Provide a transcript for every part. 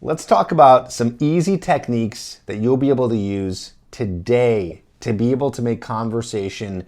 Let's talk about some easy techniques that you'll be able to use today to be able to make conversation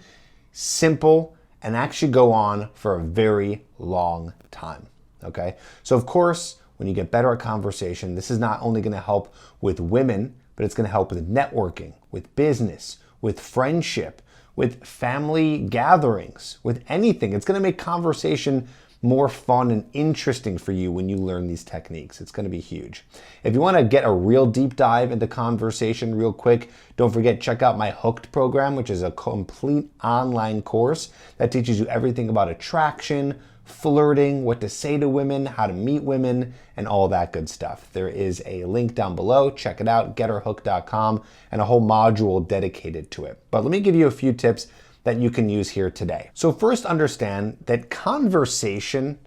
simple and actually go on for a very long time, okay? So of course, when you get better at conversation, this is not only gonna help with women, but it's gonna help with networking, with business, with friendship, with family gatherings, with anything. It's gonna make conversation more fun and interesting for you when you learn these techniques. It's gonna be huge. If you wanna get a real deep dive into conversation real quick, don't forget, check out my Hooked program, which is a complete online course that teaches you everything about attraction, flirting, what to say to women, how to meet women, and all that good stuff. There is a link down below. Check it out, getherhooked.com, and a whole module dedicated to it. But let me give you a few tips that you can use here today. So first, understand that conversation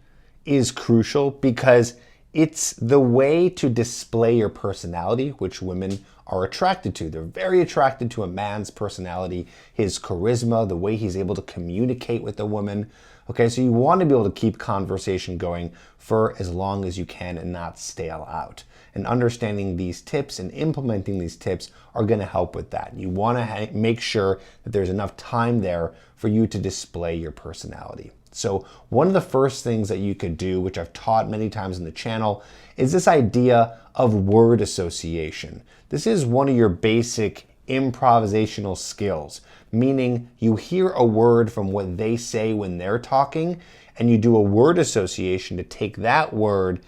is crucial because it's the way to display your personality, which women are attracted to. They're very attracted to a man's personality, his charisma, the way he's able to communicate with a woman. Okay, so you want to be able to keep conversation going for as long as you can and not stale out. And understanding these tips and implementing these tips are going to help with that. You want to make sure that there's enough time there for you to display your personality. So one of the first things that you could do, which I've taught many times in the channel, is this idea of word association. This is one of your basic improvisational skills, meaning you hear a word from what they say when they're talking, and you do a word association to take that word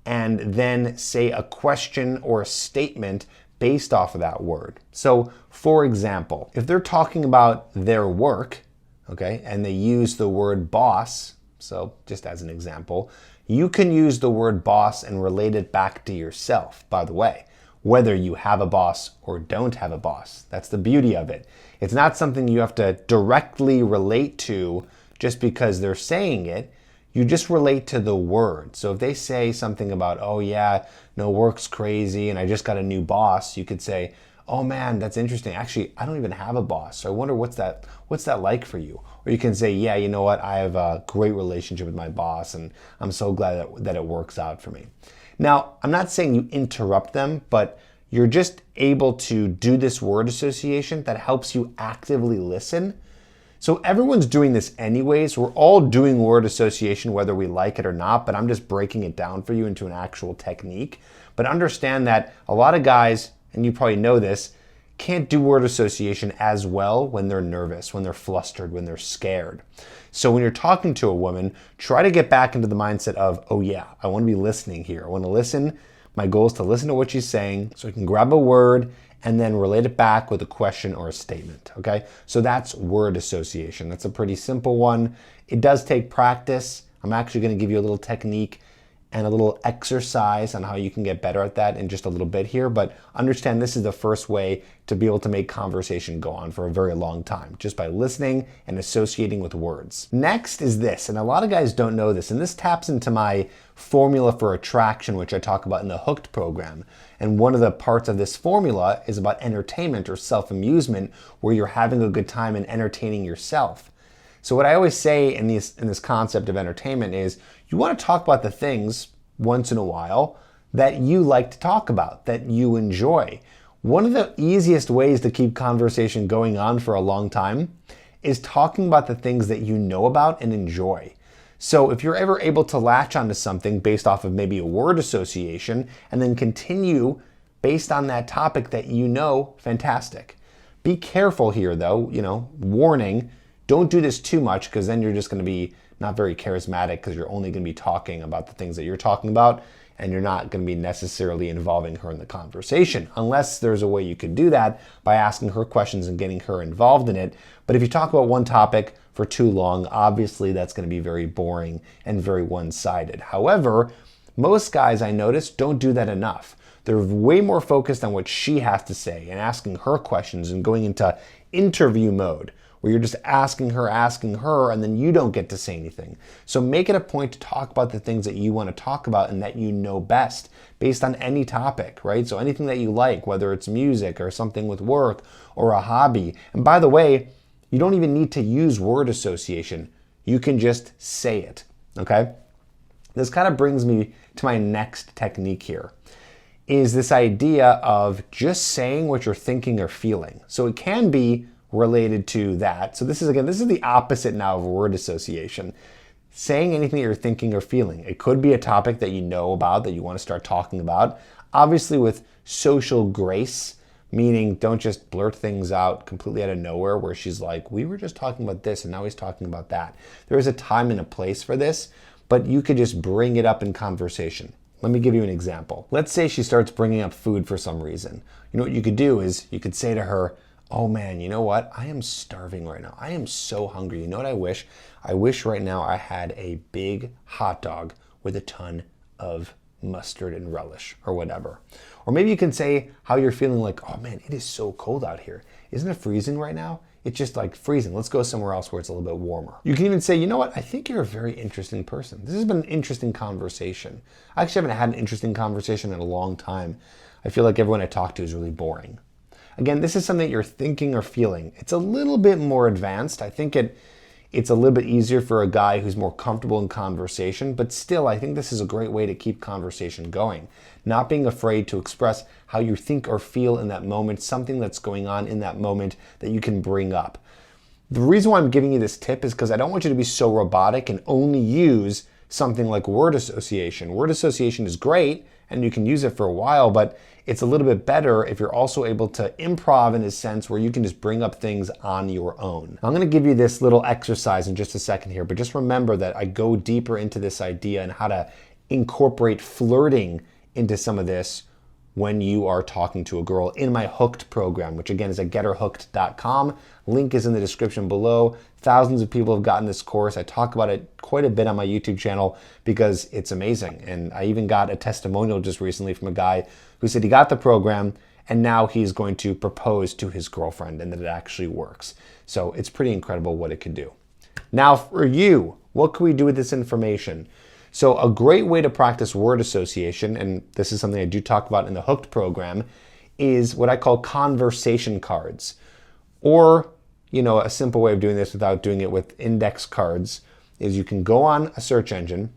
and then say a question or a statement based off of that word. So for example, if they're talking about their work, okay, and they use the word boss, so just as an example, you can use the word boss and relate it back to yourself, by the way, whether you have a boss or don't have a boss. That's the beauty of it. It's not something you have to directly relate to just because they're saying it. You just relate to the word. So if they say something about, oh yeah, no, work's crazy and I just got a new boss, you could say, oh man, that's interesting. Actually, I don't even have a boss. So I wonder what's that like for you? Or you can say, yeah, you know what? I have a great relationship with my boss and I'm so glad that it works out for me. Now, I'm not saying you interrupt them, but you're just able to do this word association that helps you actively listen. So everyone's doing this anyways. We're all doing word association whether we like it or not, but I'm just breaking it down for you into an actual technique. But understand that a lot of guys, and you probably know this, can't do word association as well when they're nervous, when they're flustered, when they're scared. So when you're talking to a woman, try to get back into the mindset of, oh yeah, I want to be listening here. I want to listen. My goal is to listen to what she's saying so I can grab a word and then relate it back with a question or a statement, okay? So that's word association. That's a pretty simple one. It does take practice. I'm actually gonna give you a little technique and a little exercise on how you can get better at that in just a little bit here, but understand this is the first way to be able to make conversation go on for a very long time, just by listening and associating with words. Next is this, and a lot of guys don't know this, and this taps into my formula for attraction, which I talk about in the Hooked program. And one of the parts of this formula is about entertainment or self-amusement, where you're having a good time and entertaining yourself. So what I always say in this concept of entertainment is you want to talk about the things once in a while that you like to talk about, that you enjoy. One of the easiest ways to keep conversation going on for a long time is talking about the things that you know about and enjoy. So if you're ever able to latch onto something based off of maybe a word association and then continue based on that topic that you know, fantastic. Be careful here though, warning, don't do this too much because then you're just going to be not very charismatic because you're only going to be talking about the things that you're talking about and you're not going to be necessarily involving her in the conversation, unless there's a way you could do that by asking her questions and getting her involved in it. But if you talk about one topic for too long, obviously that's going to be very boring and very one-sided. However, most guys I notice don't do that enough. They're way more focused on what she has to say and asking her questions and going into interview mode, where you're just asking her, and then you don't get to say anything. So make it a point to talk about the things that you want to talk about and that you know best based on any topic, right? So anything that you like, whether it's music or something with work or a hobby. And by the way, you don't even need to use word association. You can just say it, okay? This kind of brings me to my next technique here. is this idea of just saying what you're thinking or feeling. So it can be related to that. So this is the opposite now of word association. Saying anything that you're thinking or feeling. It could be a topic that you know about, that you want to start talking about. Obviously with social grace, meaning don't just blurt things out completely out of nowhere where she's like, we were just talking about this and now he's talking about that. There is a time and a place for this, but you could just bring it up in conversation. Let me give you an example. Let's say she starts bringing up food for some reason. You know what you could do is you could say to her, oh man, you know what? I am starving right now. I am so hungry. You know what I wish? I wish right now I had a big hot dog with a ton of mustard and relish or whatever. Or maybe you can say how you're feeling, like, oh man, it is so cold out here. Isn't it freezing right now? It's just like freezing. Let's go somewhere else where it's a little bit warmer. You can even say, you know what? I think you're a very interesting person. This has been an interesting conversation. I actually haven't had an interesting conversation in a long time. I feel like everyone I talk to is really boring. Again, this is something that you're thinking or feeling. It's a little bit more advanced. I think it's a little bit easier for a guy who's more comfortable in conversation, but still, I think this is a great way to keep conversation going. Not being afraid to express how you think or feel in that moment, something that's going on in that moment that you can bring up. The reason why I'm giving you this tip is because I don't want you to be so robotic and only use something like word association. Word association is great and you can use it for a while, but it's a little bit better if you're also able to improv in a sense where you can just bring up things on your own. I'm going to give you this little exercise in just a second here, but just remember that I go deeper into this idea and how to incorporate flirting into some of this when you are talking to a girl in my Hooked program, which again is at getherhooked.com. Link is in the description below. Thousands of people have gotten this course. I talk about it quite a bit on my YouTube channel because it's amazing. And I even got a testimonial just recently from a guy who said he got the program and now he's going to propose to his girlfriend and that it actually works. So it's pretty incredible what it can do. Now for you, what can we do with this information? So a great way to practice word association, and this is something I do talk about in the Hooked program, is what I call conversation cards. Or, you know, a simple way of doing this without doing it with index cards is you can go on a search engine,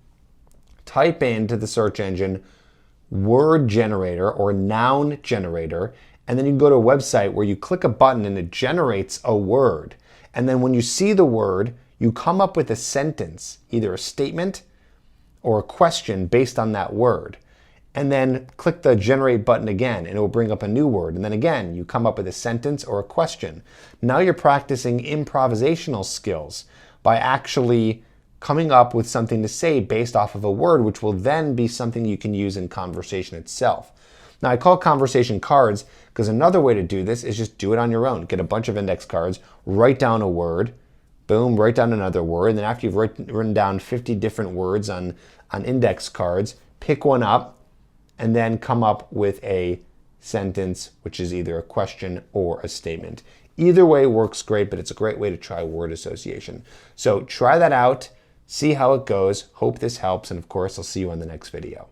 type into the search engine word generator or noun generator, and then you can go to a website where you click a button and it generates a word. And then when you see the word, you come up with a sentence, either a statement or a question based on that word. And then click the generate button again and it will bring up a new word. And then again, you come up with a sentence or a question. Now you're practicing improvisational skills by actually coming up with something to say based off of a word, which will then be something you can use in conversation itself. Now I call conversation cards because another way to do this is just do it on your own. Get a bunch of index cards, write down a word, boom, write down another word, and then after you've written down 50 different words on index cards, pick one up and then come up with a sentence, which is either a question or a statement. Either way works great, but it's a great way to try word association. So try that out, see how it goes. Hope this helps, and of course, I'll see you on the next video.